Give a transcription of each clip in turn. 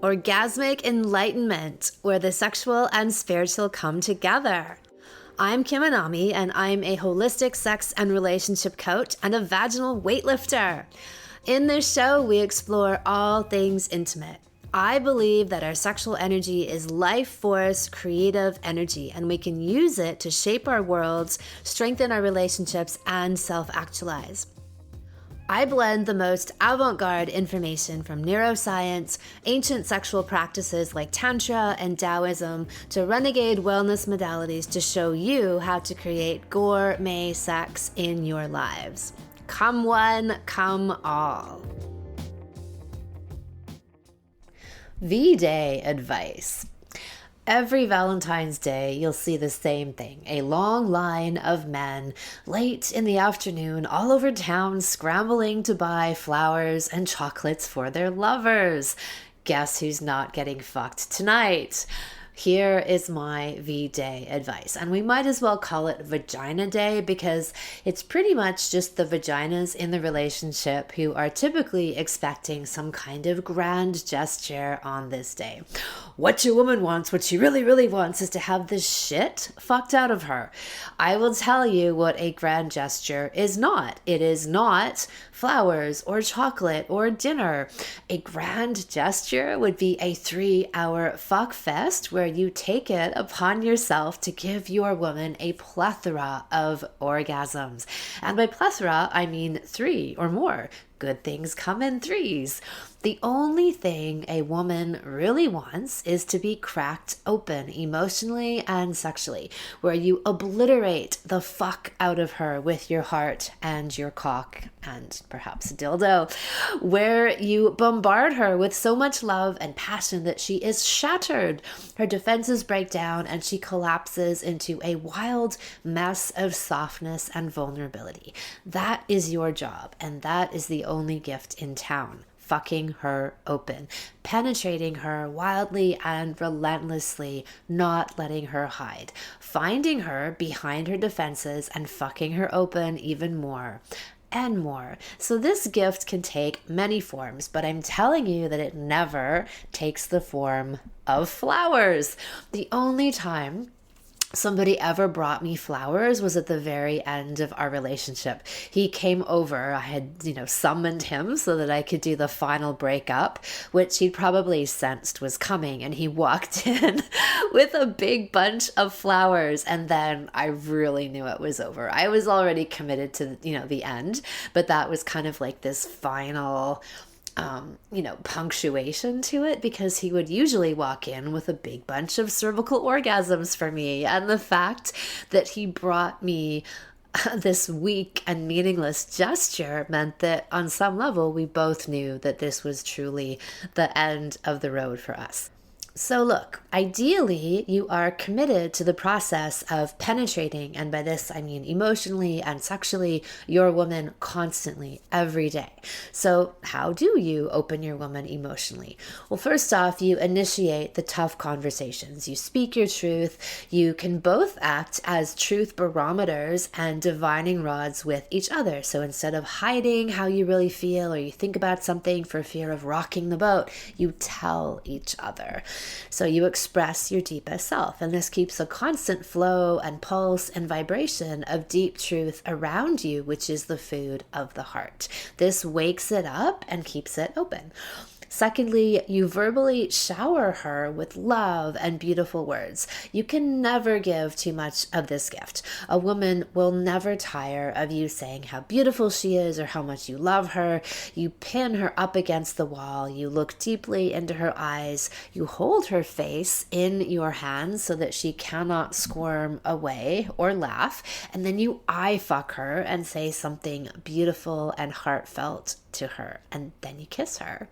Orgasmic enlightenment, where the sexual and spiritual come together. I'm Kim Anami, and I'm a holistic sex and relationship coach and a vaginal weightlifter. In this show, we explore all things intimate. I believe that our sexual energy is life force, creative energy, and we can use it to shape our worlds, strengthen our relationships, and self-actualize. I blend the most avant-garde information from neuroscience, ancient sexual practices like Tantra and Taoism, to renegade wellness modalities to show you how to create gourmet sex in your lives. Come one, come all. V-Day advice. Every Valentine's Day, you'll see the same thing. A long line of men late in the afternoon all over town scrambling to buy flowers and chocolates for their lovers. Guess who's not getting fucked tonight? Here is my V-Day advice. And we might as well call it Vagina Day because it's pretty much just the vaginas in the relationship who are typically expecting some kind of grand gesture on this day. What your woman wants, what she really, really wants is to have the shit fucked out of her. I will tell you what a grand gesture is not. It is not flowers or chocolate or dinner. A grand gesture would be a 3-hour fuck fest where you take it upon yourself to give your woman a plethora of orgasms. And by plethora, I mean 3 or more. Good things come in threes. The only thing a woman really wants is to be cracked open emotionally and sexually, where you obliterate the fuck out of her with your heart and your cock and perhaps a dildo, where you bombard her with so much love and passion that she is shattered. Her defenses break down and she collapses into a wild mess of softness and vulnerability. That is your job, and that is the only gift in town. Fucking her open, penetrating her wildly and relentlessly, not letting her hide, finding her behind her defenses and fucking her open even more and more. So this gift can take many forms, but I'm telling you that it never takes the form of flowers. The only time somebody ever brought me flowers was at the very end of our relationship. He came over. I had, summoned him so that I could do the final breakup, which he probably sensed was coming. And he walked in with a big bunch of flowers. And then I really knew it was over. I was already committed to, the end, but that was kind of like this final punctuation to it, because he would usually walk in with a big bunch of cervical orgasms for me. And the fact that he brought me this weak and meaningless gesture meant that on some level, we both knew that this was truly the end of the road for us. So look, ideally, you are committed to the process of penetrating, and by this I mean emotionally and sexually, your woman constantly, every day. So how do you open your woman emotionally? Well, first off, you initiate the tough conversations. You speak your truth. You can both act as truth barometers and divining rods with each other. So instead of hiding how you really feel or you think about something for fear of rocking the boat, you tell each other. So you express your deepest self, and this keeps a constant flow and pulse and vibration of deep truth around you, which is the food of the heart. This wakes it up and keeps it open. Secondly, you verbally shower her with love and beautiful words. You can never give too much of this gift. A woman will never tire of you saying how beautiful she is or how much you love her. You pin her up against the wall. You look deeply into her eyes. You hold her face in your hands so that she cannot squirm away or laugh. And then you eye fuck her and say something beautiful and heartfelt to her, and then you kiss her.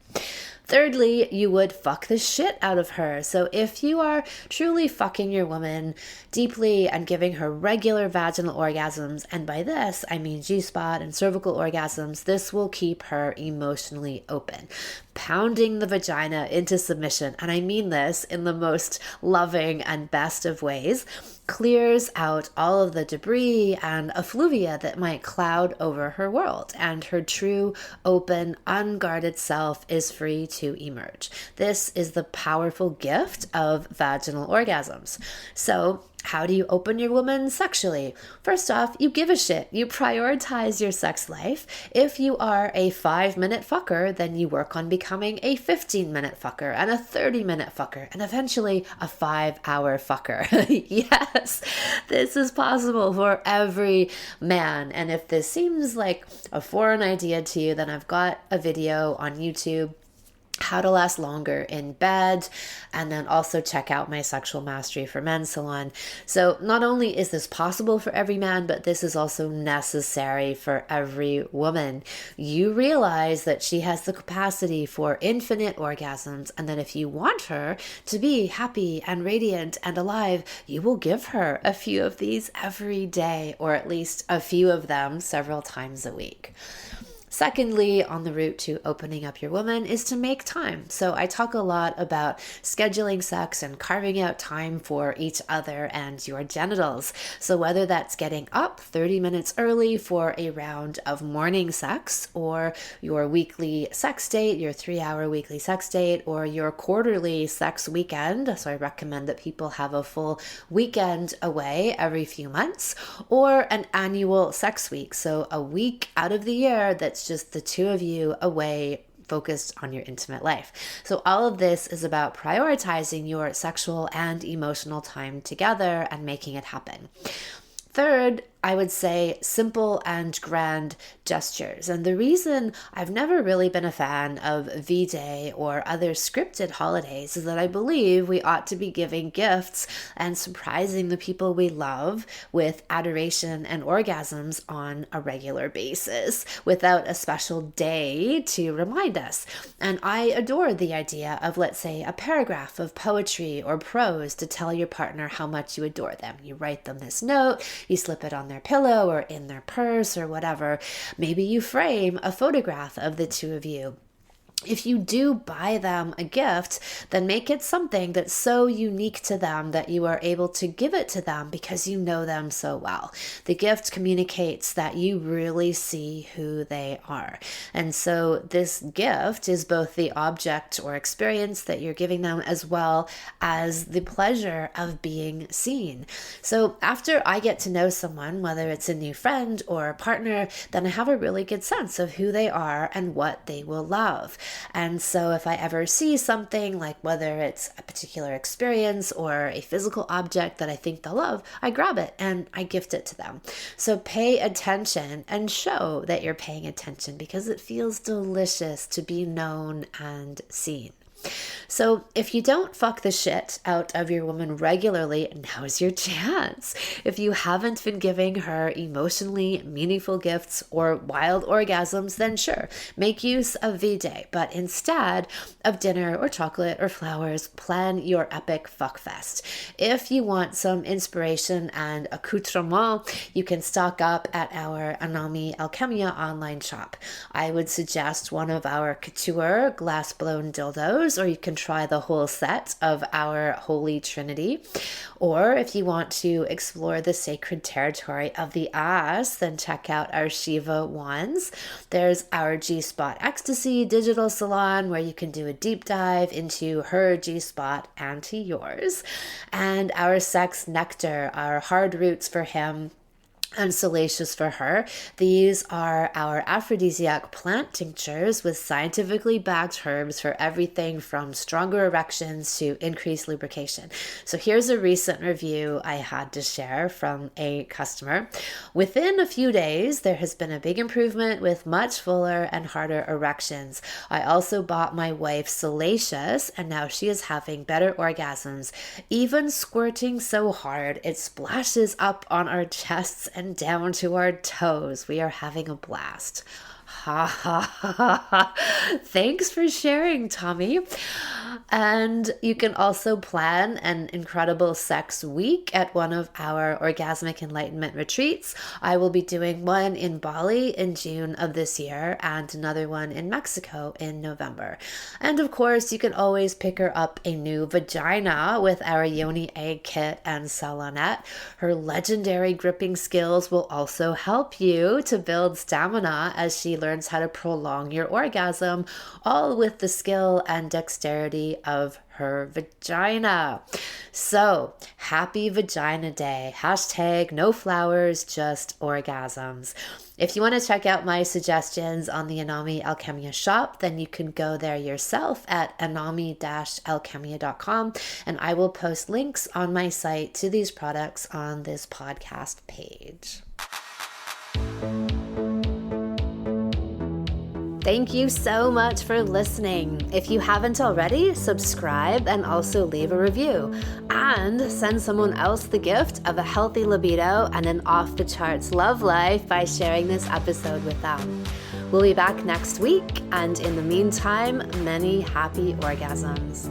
Thirdly, you would fuck the shit out of her. So if you are truly fucking your woman deeply and giving her regular vaginal orgasms, and by this I mean G-spot and cervical orgasms, this will keep her emotionally open, pounding the vagina into submission. And I mean this in the most loving and best of ways. clears out all of the debris and effluvia that might cloud over her world, and her true, open, unguarded self is free to emerge. This is the powerful gift of vaginal orgasms. So, how do you open your woman sexually? First off, you give a shit. You prioritize your sex life. If you are a 5-minute fucker, then you work on becoming a 15-minute fucker and a 30-minute fucker and eventually a 5-hour fucker. Yes, this is possible for every man. And if this seems like a foreign idea to you, then I've got a video on YouTube, how to last longer in bed, and then also check out my Sexual Mastery for Men salon. So not only is this possible for every man, but this is also necessary for every woman. You realize that she has the capacity for infinite orgasms, and that if you want her to be happy and radiant and alive, you will give her a few of these every day, or at least a few of them several times a week. Secondly, on the route to opening up your woman is to make time. So I talk a lot about scheduling sex and carving out time for each other and your genitals. So whether that's getting up 30 minutes early for a round of morning sex, or your weekly sex date, your 3-hour weekly sex date, or your quarterly sex weekend. So I recommend that people have a full weekend away every few months, or an annual sex week. So a week out of the year that's just the two of you away, focused on your intimate life. So all of this is about prioritizing your sexual and emotional time together and making it happen. Third, I would say simple and grand gestures. And the reason I've never really been a fan of V-Day or other scripted holidays is that I believe we ought to be giving gifts and surprising the people we love with adoration and orgasms on a regular basis without a special day to remind us. And I adore the idea of, let's say, a paragraph of poetry or prose to tell your partner how much you adore them. You write them this note, you slip it on their pillow or in their purse or whatever. Maybe you frame a photograph of the two of you. If you do buy them a gift, then make it something that's so unique to them that you are able to give it to them because you know them so well. The gift communicates that you really see who they are. And so this gift is both the object or experience that you're giving them as well as the pleasure of being seen. So after I get to know someone, whether it's a new friend or a partner, then I have a really good sense of who they are and what they will love. And so if I ever see something, like whether it's a particular experience or a physical object that I think they'll love, I grab it and I gift it to them. So pay attention and show that you're paying attention, because it feels delicious to be known and seen. So if you don't fuck the shit out of your woman regularly, now's your chance. If you haven't been giving her emotionally meaningful gifts or wild orgasms, then sure, make use of V-Day. But instead of dinner or chocolate or flowers, plan your epic fuck fest. If you want some inspiration and accoutrement, you can stock up at our Anami Alchemia online shop. I would suggest one of our couture glass-blown dildos, or you can try the whole set of our Holy Trinity. Or if you want to explore the sacred territory of the ass, then check out our Shiva wands. There's our G-Spot Ecstasy digital salon, where you can do a deep dive into her G-Spot and to yours. And our Sex Nectar, our hard roots for him and salacious for her. These are our aphrodisiac plant tinctures with scientifically backed herbs for everything from stronger erections to increased lubrication. So here's a recent review I had to share from a customer. Within a few days, there has been a big improvement with much fuller and harder erections. I also bought my wife Salacious, and now she is having better orgasms, even squirting so hard it splashes up on our chests and down to our toes. We are having a blast. Ha ha ha ha. Thanks for sharing, Tommy. And you can also plan an incredible sex week at one of our Orgasmic Enlightenment retreats. I will be doing one in Bali in June of this year and another one in Mexico in November. And of course, you can always pick her up a new vagina with our Yoni Egg Kit and Salonette. Her legendary gripping skills will also help you to build stamina as she learns how to prolong your orgasm, all with the skill and dexterity of her vagina. So happy Vagina Day. Hashtag no flowers, just orgasms. If you want to check out my suggestions on the Anami Alchemia shop, then you can go there yourself at anami-alchemia.com, and I will post links on my site to these products on this podcast page. Thank you so much for listening. If you haven't already, subscribe and also leave a review. And send someone else the gift of a healthy libido and an off-the-charts love life by sharing this episode with them. We'll be back next week, and in the meantime, many happy orgasms.